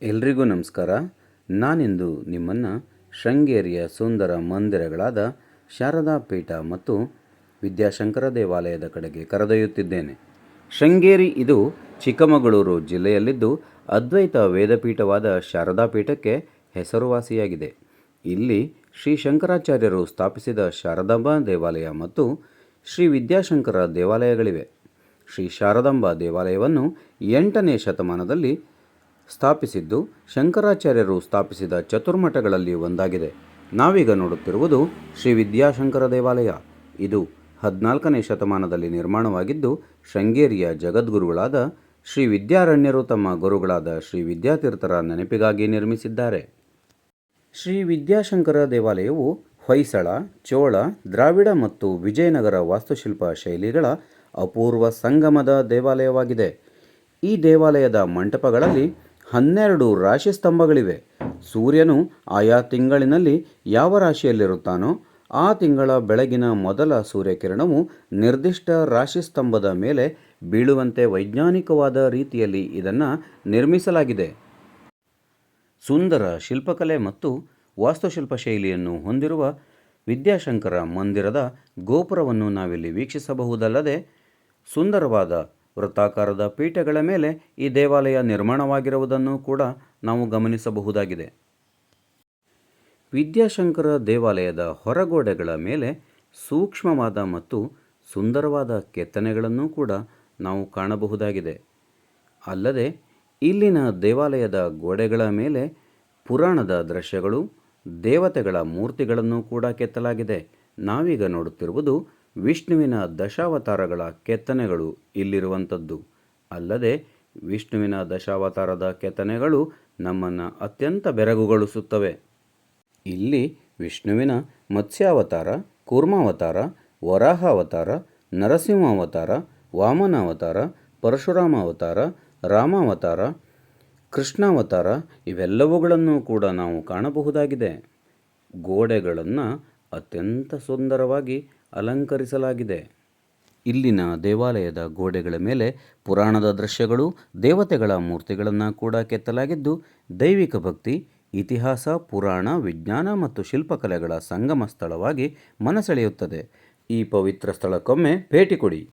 ಎಲ್ರಿಗೂ ನಮಸ್ಕಾರ. ನಾನಿಂದು ನಿಮ್ಮನ್ನು ಶೃಂಗೇರಿಯ ಸುಂದರ ಮಂದಿರಗಳಾದ ಶಾರದಾ ಪೀಠ ಮತ್ತು ವಿದ್ಯಾಶಂಕರ ದೇವಾಲಯದ ಕಡೆಗೆ ಕರೆದೊಯ್ಯುತ್ತಿದ್ದೇನೆ. ಶೃಂಗೇರಿ ಇದು ಚಿಕ್ಕಮಗಳೂರು ಜಿಲ್ಲೆಯಲ್ಲಿದ್ದು ಅದ್ವೈತ ವೇದಪೀಠವಾದ ಶಾರದಾ ಪೀಠಕ್ಕೆ ಹೆಸರುವಾಸಿಯಾಗಿದೆ. ಇಲ್ಲಿ ಶ್ರೀ ಶಂಕರಾಚಾರ್ಯರು ಸ್ಥಾಪಿಸಿದ ಶಾರದಾಂಬಾ ದೇವಾಲಯ ಮತ್ತು ಶ್ರೀ ವಿದ್ಯಾಶಂಕರ ದೇವಾಲಯಗಳಿವೆ. ಶ್ರೀ ಶಾರದಾಂಬಾ ದೇವಾಲಯವನ್ನು 8ನೇ ಶತಮಾನದಲ್ಲಿ ಸ್ಥಾಪಿಸಿದ್ದು ಶಂಕರಾಚಾರ್ಯರು ಸ್ಥಾಪಿಸಿದ ಚತುರ್ಮಠಗಳಲ್ಲಿ ಒಂದಾಗಿದೆ. ನಾವೀಗ ನೋಡುತ್ತಿರುವುದು ಶ್ರೀ ವಿದ್ಯಾಶಂಕರ ದೇವಾಲಯ. ಇದು 14ನೇ ಶತಮಾನದಲ್ಲಿ ನಿರ್ಮಾಣವಾಗಿದ್ದು ಶೃಂಗೇರಿಯ ಜಗದ್ಗುರುಗಳಾದ ಶ್ರೀ ವಿದ್ಯಾರಣ್ಯರು ತಮ್ಮ ಗುರುಗಳಾದ ಶ್ರೀ ವಿದ್ಯಾತೀರ್ಥರ ನೆನಪಿಗಾಗಿ ನಿರ್ಮಿಸಿದ್ದಾರೆ. ಶ್ರೀ ವಿದ್ಯಾಶಂಕರ ದೇವಾಲಯವು ಹೊಯ್ಸಳ, ಚೋಳ, ದ್ರಾವಿಡ ಮತ್ತು ವಿಜಯನಗರ ವಾಸ್ತುಶಿಲ್ಪ ಶೈಲಿಗಳ ಅಪೂರ್ವ ಸಂಗಮದ ದೇವಾಲಯವಾಗಿದೆ. ಈ ದೇವಾಲಯದ ಮಂಟಪಗಳಲ್ಲಿ 12 ರಾಶಿ ಸ್ತಂಭಗಳಿವೆ. ಸೂರ್ಯನು ಆಯಾ ತಿಂಗಳಿನಲ್ಲಿ ಯಾವ ರಾಶಿಯಲ್ಲಿರುತ್ತಾನೋ ಆ ತಿಂಗಳ ಬೆಳಗಿನ ಮೊದಲ ಸೂರ್ಯಕಿರಣವು ನಿರ್ದಿಷ್ಟ ರಾಶಿ ಸ್ತಂಭದ ಮೇಲೆ ಬೀಳುವಂತೆ ವೈಜ್ಞಾನಿಕವಾದ ರೀತಿಯಲ್ಲಿ ಇದನ್ನು ನಿರ್ಮಿಸಲಾಗಿದೆ. ಸುಂದರ ಶಿಲ್ಪಕಲೆ ಮತ್ತು ವಾಸ್ತುಶಿಲ್ಪ ಶೈಲಿಯನ್ನು ಹೊಂದಿರುವ ವಿದ್ಯಾಶಂಕರ ಮಂದಿರದ ಗೋಪುರವನ್ನು ನಾವಿಲ್ಲಿ ವೀಕ್ಷಿಸಬಹುದಲ್ಲದೆ ಸುಂದರವಾದ ವೃತ್ತಾಕಾರದ ಪೀಠಗಳ ಮೇಲೆ ಈ ದೇವಾಲಯ ನಿರ್ಮಾಣವಾಗಿರುವುದನ್ನು ಕೂಡ ನಾವು ಗಮನಿಸಬಹುದಾಗಿದೆ. ವಿದ್ಯಾಶಂಕರ ದೇವಾಲಯದ ಹೊರಗೋಡೆಗಳ ಮೇಲೆ ಸೂಕ್ಷ್ಮವಾದ ಮತ್ತು ಸುಂದರವಾದ ಕೆತ್ತನೆಗಳನ್ನು ಕೂಡ ನಾವು ಕಾಣಬಹುದಾಗಿದೆ. ಅಲ್ಲದೆ ಇಲ್ಲಿನ ದೇವಾಲಯದ ಗೋಡೆಗಳ ಮೇಲೆ ಪುರಾಣದ ದೃಶ್ಯಗಳು, ದೇವತೆಗಳ ಮೂರ್ತಿಗಳನ್ನು ಕೂಡ ಕೆತ್ತಲಾಗಿದೆ. ನಾವೀಗ ನೋಡುತ್ತಿರುವುದು ವಿಷ್ಣುವಿನ ದಶಾವತಾರಗಳ ಕೆತ್ತನೆಗಳು ಇಲ್ಲಿರುವಂಥದ್ದು. ಅಲ್ಲದೆ ವಿಷ್ಣುವಿನ ದಶಾವತಾರದ ಕೆತ್ತನೆಗಳು ನಮ್ಮನ್ನು ಅತ್ಯಂತ ಬೆರಗುಗೊಳಿಸುತ್ತವೆ. ಇಲ್ಲಿ ವಿಷ್ಣುವಿನ ಮತ್ಸ್ಯಾವತಾರ, ಕೂರ್ಮಾವತಾರ, ವರಾಹಾವತಾರ, ನರಸಿಂಹಾವತಾರ, ವಾಮನಾವತಾರ, ಪರಶುರಾಮಾವತಾರ, ರಾಮಾವತಾರ, ಕೃಷ್ಣಾವತಾರ ಇವೆಲ್ಲವುಗಳನ್ನು ಕೂಡ ನಾವು ಕಾಣಬಹುದಾಗಿದೆ. ಗೋಡೆಗಳನ್ನು ಅತ್ಯಂತ ಸುಂದರವಾಗಿ ಅಲಂಕರಿಸಲಾಗಿದೆ. ಇಲ್ಲಿನ ದೇವಾಲಯದ ಗೋಡೆಗಳ ಮೇಲೆ ಪುರಾಣದ ದೃಶ್ಯಗಳು, ದೇವತೆಗಳ ಮೂರ್ತಿಗಳನ್ನು ಕೂಡ ಕೆತ್ತಲಾಗಿದ್ದು ದೈವಿಕ ಭಕ್ತಿ, ಇತಿಹಾಸ, ಪುರಾಣ, ವಿಜ್ಞಾನ ಮತ್ತು ಶಿಲ್ಪಕಲೆಗಳ ಸಂಗಮ ಸ್ಥಳವಾಗಿ ಮನಸೆಳೆಯುತ್ತದೆ. ಈ ಪವಿತ್ರ ಸ್ಥಳಕ್ಕೊಮ್ಮೆ ಭೇಟಿ ಕೊಡಿ.